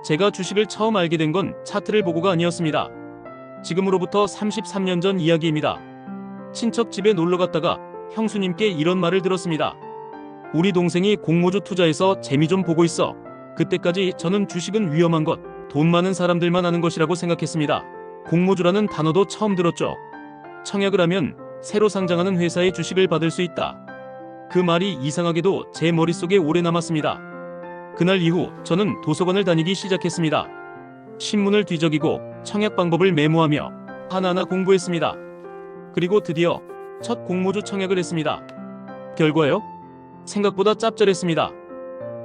제가 주식을 처음 알게 된 건 차트를 보고가 아니었습니다. 지금으로부터 33년 전 이야기입니다. 친척 집에 놀러 갔다가 형수님께 이런 말을 들었습니다. 우리 동생이 공모주 투자해서 재미 좀 보고 있어. 그때까지 저는 주식은 위험한 것, 돈 많은 사람들만 하는 것이라고 생각했습니다. 공모주라는 단어도 처음 들었죠. 청약을 하면 새로 상장하는 회사의 주식을 받을 수 있다. 그 말이 이상하게도 제 머릿속에 오래 남았습니다. 그날 이후 저는 도서관을 다니기 시작했습니다. 신문을 뒤적이고 청약 방법을 메모하며 하나하나 공부했습니다. 그리고 드디어 첫 공모주 청약을 했습니다. 결과요? 생각보다 짭짤했습니다.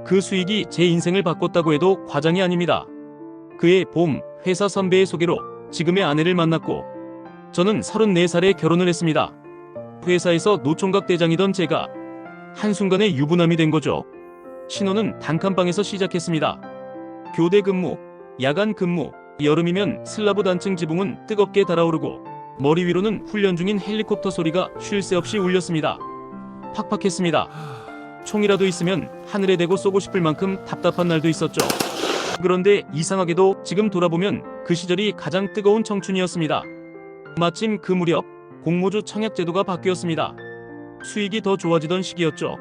그 수익이 제 인생을 바꿨다고 해도 과장이 아닙니다. 그해 봄 회사 선배의 소개로 지금의 아내를 만났고 저는 34살에 결혼을 했습니다. 회사에서 노총각 대장이던 제가 한순간에 유부남이 된 거죠. 신혼은 단칸방에서 시작했습니다. 교대 근무, 야간 근무, 여름이면 슬라브 단층 지붕은 뜨겁게 달아오르고 머리 위로는 훈련 중인 헬리콥터 소리가 쉴 새 없이 울렸습니다. 팍팍했습니다. 총이라도 있으면 하늘에 대고 쏘고 싶을 만큼 답답한 날도 있었죠. 그런데 이상하게도 지금 돌아보면 그 시절이 가장 뜨거운 청춘이었습니다. 마침 그 무렵 공모주 청약 제도가 바뀌었습니다. 수익이 더 좋아지던 시기였죠.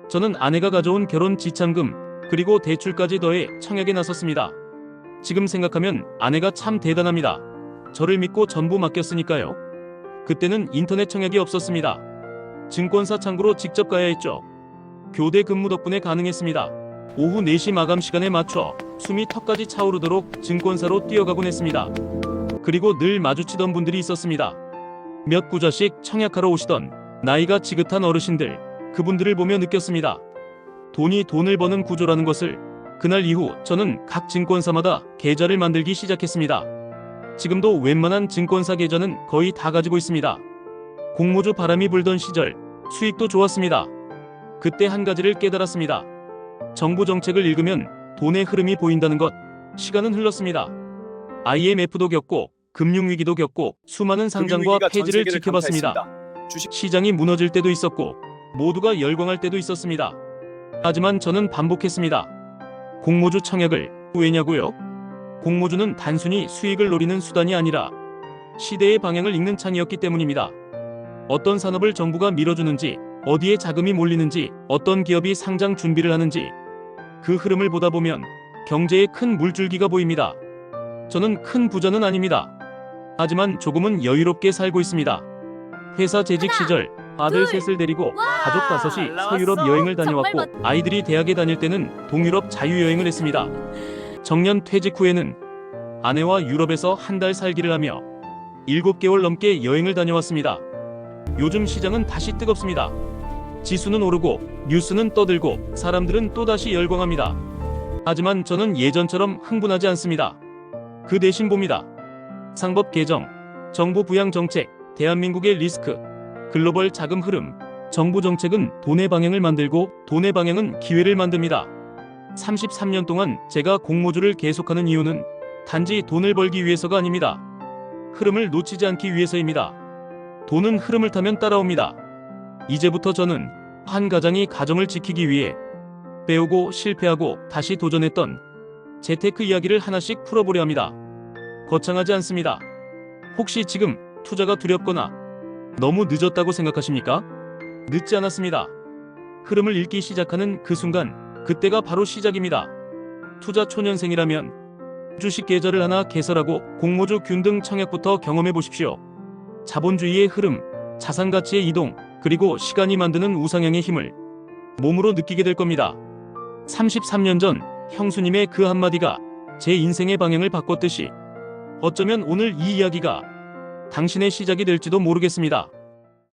저는 아내가 가져온 결혼 지참금 그리고 대출까지 더해 청약에 나섰습니다. 지금 생각하면 아내가 참 대단합니다. 저를 믿고 전부 맡겼으니까요. 그때는 인터넷 청약이 없었습니다. 증권사 창구로 직접 가야 했죠. 교대 근무 덕분에 가능했습니다. 오후 4시 마감 시간에 맞춰 숨이 턱까지 차오르도록 증권사로 뛰어가곤 했습니다. 그리고 늘 마주치던 분들이 있었습니다. 몇 구자씩 청약하러 오시던 나이가 지긋한 어르신들, 그분들을 보며 느꼈습니다. 돈이 돈을 버는 구조라는 것을. 그날 이후 저는 각 증권사마다 계좌를 만들기 시작했습니다. 지금도 웬만한 증권사 계좌는 거의 다 가지고 있습니다. 공모주 바람이 불던 시절 수익도 좋았습니다. 그때 한 가지를 깨달았습니다. 정부 정책을 읽으면 돈의 흐름이 보인다는 것. 시간은 흘렀습니다. IMF도 겪고 금융위기도 겪고 수많은 상장과 폐지를 지켜봤습니다. 시장이 무너질 때도 있었고 모두가 열광할 때도 있었습니다. 하지만 저는 반복했습니다. 공모주 청약을 왜냐고요? 공모주는 단순히 수익을 노리는 수단이 아니라 시대의 방향을 읽는 창이었기 때문입니다. 어떤 산업을 정부가 밀어주는지, 어디에 자금이 몰리는지, 어떤 기업이 상장 준비를 하는지 그 흐름을 보다 보면 경제의 큰 물줄기가 보입니다. 저는 큰 부자는 아닙니다. 하지만 조금은 여유롭게 살고 있습니다. 회사 재직 시절 아들 셋을 데리고 가족 5이 서유럽 여행을 다녀왔고 아이들이 대학에 다닐 때는 동유럽 자유여행을 했습니다. 정년 퇴직 후에는 아내와 유럽에서 한 달 살기를 하며 7개월 넘게 여행을 다녀왔습니다. 요즘 시장은 다시 뜨겁습니다. 지수는 오르고 뉴스는 떠들고 사람들은 또다시 열광합니다. 하지만 저는 예전처럼 흥분하지 않습니다. 그 대신 봅니다. 상법 개정, 정부 부양 정책, 대한민국의 리스크, 글로벌 자금 흐름. 정부 정책은 돈의 방향을 만들고 돈의 방향은 기회를 만듭니다. 33년 동안 제가 공모주를 계속하는 이유는 단지 돈을 벌기 위해서가 아닙니다. 흐름을 놓치지 않기 위해서입니다. 돈은 흐름을 타면 따라옵니다. 이제부터 저는 한 가장이 가정을 지키기 위해 배우고 실패하고 다시 도전했던 재테크 이야기를 하나씩 풀어보려 합니다. 거창하지 않습니다. 혹시 지금 투자가 두렵거나 너무 늦었다고 생각하십니까? 늦지 않았습니다. 흐름을 읽기 시작하는 그 순간, 그때가 바로 시작입니다. 투자 초년생이라면 주식 계좌를 하나 개설하고 공모주 균등 청약부터 경험해 보십시오. 자본주의의 흐름, 자산 가치의 이동, 그리고 시간이 만드는 우상향의 힘을 몸으로 느끼게 될 겁니다. 33년 전 형수님의 그 한마디가 제 인생의 방향을 바꿨듯이 어쩌면 오늘 이 이야기가 당신의 시작이 될지도 모르겠습니다.